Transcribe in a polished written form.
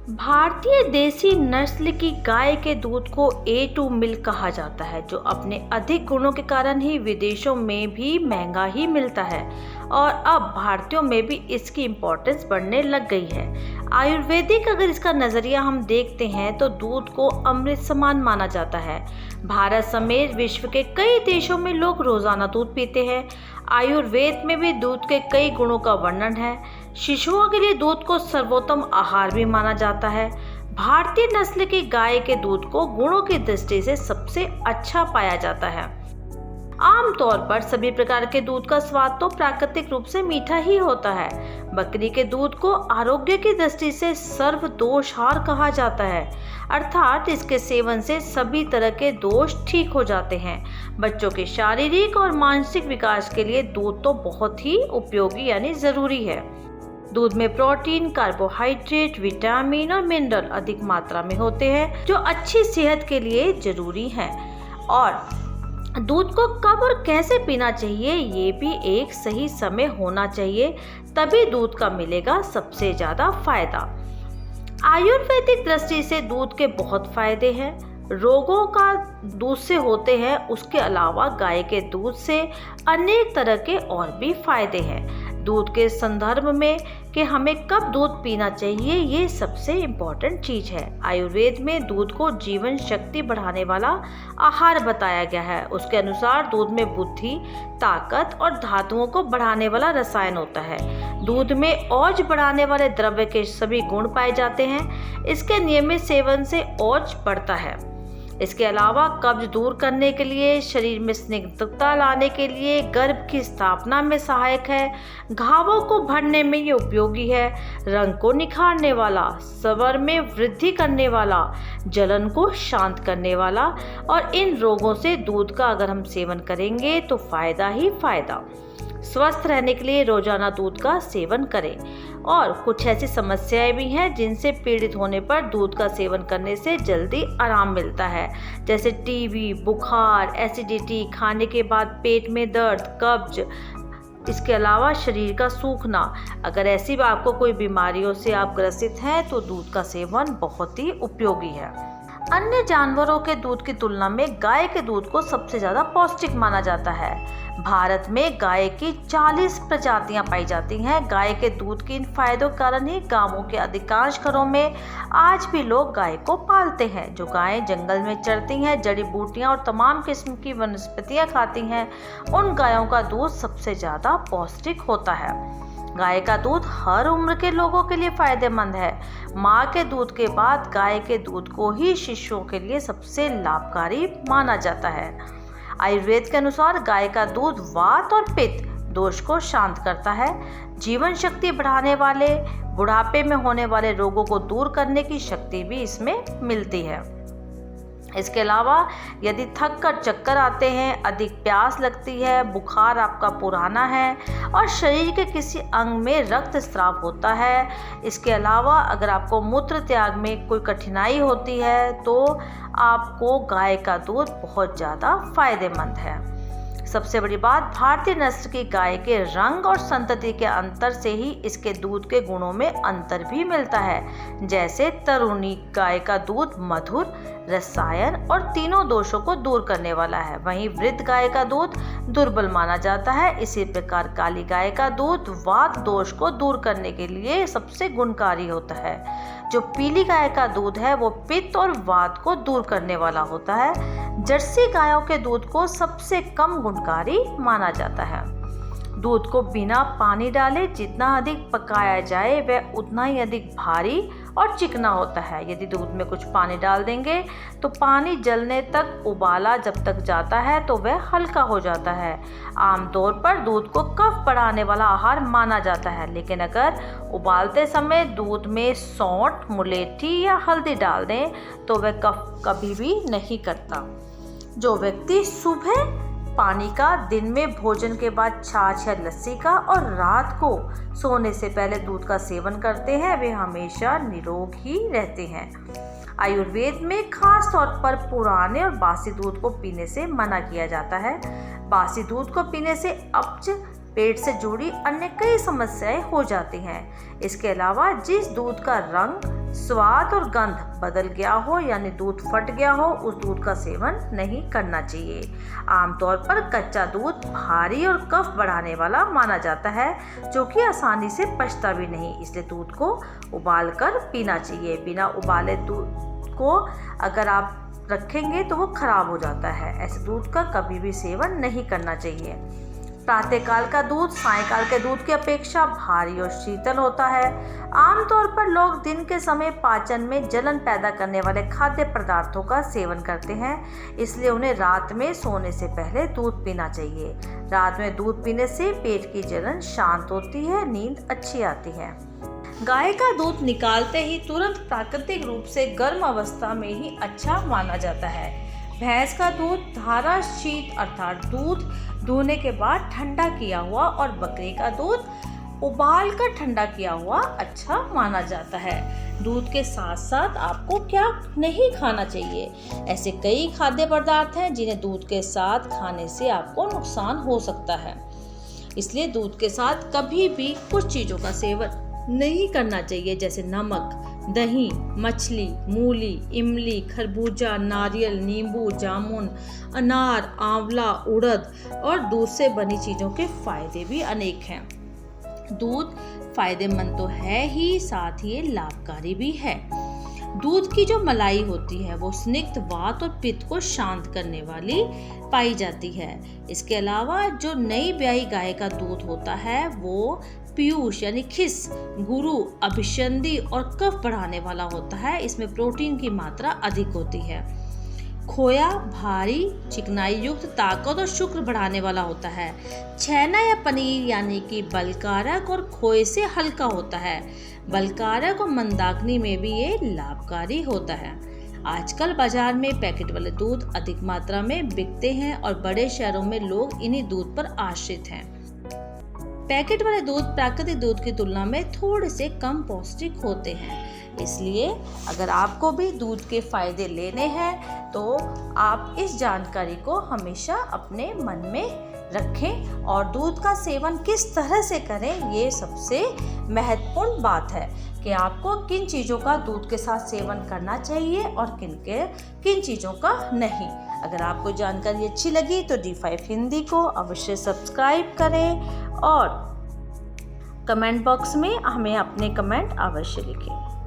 भारतीय देसी नस्ल की गाय के दूध को A2 मिल्क कहा जाता है, जो अपने अधिक गुणों के कारण ही विदेशों में भी महंगा ही मिलता है और अब भारतीयों में भी इसकी इम्पोर्टेंस बढ़ने लग गई है। आयुर्वेदिक अगर इसका नज़रिया हम देखते हैं तो दूध को अमृत समान माना जाता है। भारत समेत विश्व के कई देशों में लोग रोजाना दूध पीते हैं। आयुर्वेद में भी दूध के कई गुणों का वर्णन है। शिशुओं के लिए दूध को सर्वोत्तम आहार भी माना जाता है। भारतीय नस्ल की गाय के दूध को गुणों की दृष्टि से सबसे अच्छा पाया जाता है। आमतौर पर सभी प्रकार के दूध का स्वाद तो प्राकृतिक रूप से मीठा ही होता है। बकरी के दूध को आरोग्य की दृष्टि से सर्वदोषहार कहा जाता है, अर्थात इसके सेवन से सभी तरह के दोष ठीक हो जाते हैं। बच्चों के शारीरिक और मानसिक विकास के लिए दूध तो बहुत ही उपयोगी यानी जरूरी है। दूध में प्रोटीन, कार्बोहाइड्रेट, विटामिन और मिनरल अधिक मात्रा में होते हैं, जो अच्छी सेहत के लिए जरूरी हैं। और दूध को कब और कैसे पीना चाहिए, ये भी एक सही समय होना चाहिए, तभी दूध का मिलेगा सबसे ज्यादा फायदा। आयुर्वेदिक दृष्टि से दूध के बहुत फायदे हैं। रोगों का दूध से होते हैं, उसके अलावा गाय के दूध से अनेक तरह के और भी फायदे हैं। दूध के संदर्भ में कि हमें कब दूध पीना चाहिए, ये सबसे इम्पोर्टेंट चीज है। आयुर्वेद में दूध को जीवन शक्ति बढ़ाने वाला आहार बताया गया है। उसके अनुसार दूध में बुद्धि, ताकत और धातुओं को बढ़ाने वाला रसायन होता है। दूध में औज बढ़ाने वाले द्रव्य के सभी गुण पाए जाते हैं। इसके नियमित सेवन से औज बढ़ता है। इसके अलावा कब्ज दूर करने के लिए, शरीर में स्निग्धता लाने के लिए, गर्भ की स्थापना में सहायक है, घावों को भरने में ये उपयोगी है, रंग को निखारने वाला, स्वर में वृद्धि करने वाला, जलन को शांत करने वाला। और इन रोगों से दूध का अगर हम सेवन करेंगे तो फायदा ही फायदा। स्वस्थ रहने के लिए रोजाना दूध का सेवन करें। और कुछ ऐसी समस्याएं भी हैं जिनसे पीड़ित होने पर दूध का सेवन करने से जल्दी आराम मिलता है, जैसे टीबी, बुखार, एसिडिटी, खाने के बाद पेट में दर्द, कब्ज, इसके अलावा शरीर का सूखना। अगर ऐसी आपको कोई बीमारियों से आप ग्रसित हैं तो दूध का सेवन बहुत ही उपयोगी है। अन्य जानवरों के दूध की तुलना में गाय के दूध को सबसे ज़्यादा पौष्टिक माना जाता है। भारत में गाय की 40 प्रजातियां पाई जाती हैं। गाय के दूध के इन फायदों के कारण ही गांवों के अधिकांश घरों में आज भी लोग गाय को पालते हैं। जो गायें जंगल में चरती हैं, जड़ी बूटियां और तमाम किस्म की वनस्पतियां खाती हैं, उन गायों का दूध सबसे ज़्यादा पौष्टिक होता है। गाय का दूध हर उम्र के लोगों के लिए फायदेमंद है। माँ के दूध के बाद गाय के दूध को ही शिशुओं के लिए सबसे लाभकारी माना जाता है। आयुर्वेद के अनुसार गाय का दूध वात और पित्त दोष को शांत करता है, जीवन शक्ति बढ़ाने वाले, बुढ़ापे में होने वाले रोगों को दूर करने की शक्ति भी इसमें मिलती है। इसके अलावा यदि थक कर चक्कर आते हैं, अधिक प्यास लगती है, बुखार आपका पुराना है और शरीर के किसी अंग में रक्त स्राव होता है, इसके अलावा अगर आपको मूत्र त्याग में कोई कठिनाई होती है तो आपको गाय का दूध बहुत ज़्यादा फायदेमंद है। सबसे बड़ी बात, भारतीय नस्ल की गाय के रंग और संतति के अंतर से ही इसके दूध के गुणों में अंतर भी मिलता है। जैसे तरुणी गाय का दूध मधुर, रसायन और तीनों दोषों को दूर करने वाला है, वहीं वृद्ध गाय का दूध दुर्बल माना जाता है। इसी प्रकार काली गाय का दूध वात दोष को दूर करने के लिए सबसे गुणकारी होता है। जो पीली गाय का दूध है वो पित्त और वात को दूर करने वाला होता है। जर्सी गायों के दूध को सबसे कम गुणकारी माना जाता है। दूध को बिना पानी डाले जितना अधिक पकाया जाए वह उतना ही अधिक भारी और चिकना होता है। यदि दूध में कुछ पानी डाल देंगे तो पानी जलने तक उबाला जब तक जाता है तो वह हल्का हो जाता है। आमतौर पर दूध को कफ बढ़ाने वाला आहार माना जाता है, लेकिन अगर उबालते समय दूध में सौंठ, मुलेठी या हल्दी डाल दें तो वह कफ कभी भी नहीं करता। जो व्यक्ति सुबह पानी का, दिन में भोजन के बाद छाछ या लस्सी का और रात को सोने से पहले दूध का सेवन करते हैं वे हमेशा निरोग ही रहते हैं। आयुर्वेद में खास तौर पर पुराने और बासी दूध को पीने से मना किया जाता है। बासी दूध को पीने से अपच, पेट से जुड़ी अन्य कई समस्याएं हो जाती हैं। इसके अलावा जिस दूध का रंग, स्वाद और गंध बदल गया हो यानी दूध फट गया हो, उस दूध का सेवन नहीं करना चाहिए। आमतौर पर कच्चा दूध भारी और कफ बढ़ाने वाला माना जाता है, जो कि आसानी से पचता भी नहीं, इसलिए दूध को उबालकर पीना चाहिए। बिना उबाले दूध को अगर आप रखेंगे तो वो खराब हो जाता है। ऐसे दूध का कभी भी सेवन नहीं करना चाहिए। प्रातःकाल का दूध सायंकाल के दूध की अपेक्षा भारी और शीतल होता है। आमतौर पर लोग दिन के समय पाचन में जलन पैदा करने वाले खाद्य पदार्थों का सेवन करते हैं, इसलिए उन्हें रात में सोने से पहले दूध पीना चाहिए। रात में दूध पीने से पेट की जलन शांत होती है, नींद अच्छी आती है। गाय का दूध निकालते ही तुरंत प्राकृतिक रूप से गर्म अवस्था में ही अच्छा माना जाता है। भैंस का दूध धारा शीत अर्थात दूध धोने के बाद ठंडा किया हुआ और बकरी का दूध उबाल कर ठंडा किया हुआ अच्छा माना जाता है। दूध के साथ साथ आपको क्या नहीं खाना चाहिए? ऐसे कई खाद्य पदार्थ हैं जिन्हें दूध के साथ खाने से आपको नुकसान हो सकता है, इसलिए दूध के साथ कभी भी कुछ चीज़ों का सेवन नहीं करना चाहिए, जैसे नमक, दही, मछली, मूली, इमली, खरबूजा, नारियल, नींबू, जामुन, अनार, आंवला, उड़द और दूध से बनी चीज़ों के फायदे भी अनेक हैं। दूध फायदेमंद तो है ही, साथ ही ये लाभकारी भी है। दूध की जो मलाई होती है वो स्निग्ध, वात और पित्त को शांत करने वाली पाई जाती है। इसके अलावा जो नई ब्याई गाय का दूध होता है वो पीयूष यानी खिस, गुरु, अभिसंधि और कफ बढ़ाने वाला होता है। इसमें प्रोटीन की मात्रा अधिक होती है। खोया भारी, चिकनाई युक्त, ताकत और शुक्र बढ़ाने वाला होता है। छैना या पनीर यानी कि बलकारक और खोए से हल्का होता है। बलकारक और मंदाकिनी में भी ये लाभकारी होता है। आजकल बाजार में पैकेट वाले दूध अधिक मात्रा में बिकते हैं और बड़े शहरों में लोग इन्हीं दूध पर आश्रित हैं। पैकेट वाले दूध प्राकृतिक दूध की तुलना में थोड़े से कम पौष्टिक होते हैं, इसलिए अगर आपको भी दूध के फायदे लेने हैं तो आप इस जानकारी को हमेशा अपने मन में रखें और दूध का सेवन किस तरह से करें, ये सबसे महत्वपूर्ण बात है कि आपको किन चीज़ों का दूध के साथ सेवन करना चाहिए और किन चीज़ों का नहीं। अगर आपको जानकारी अच्छी लगी तो D5 हिंदी को अवश्य सब्सक्राइब करें और कमेंट बॉक्स में हमें अपने कमेंट अवश्य लिखें।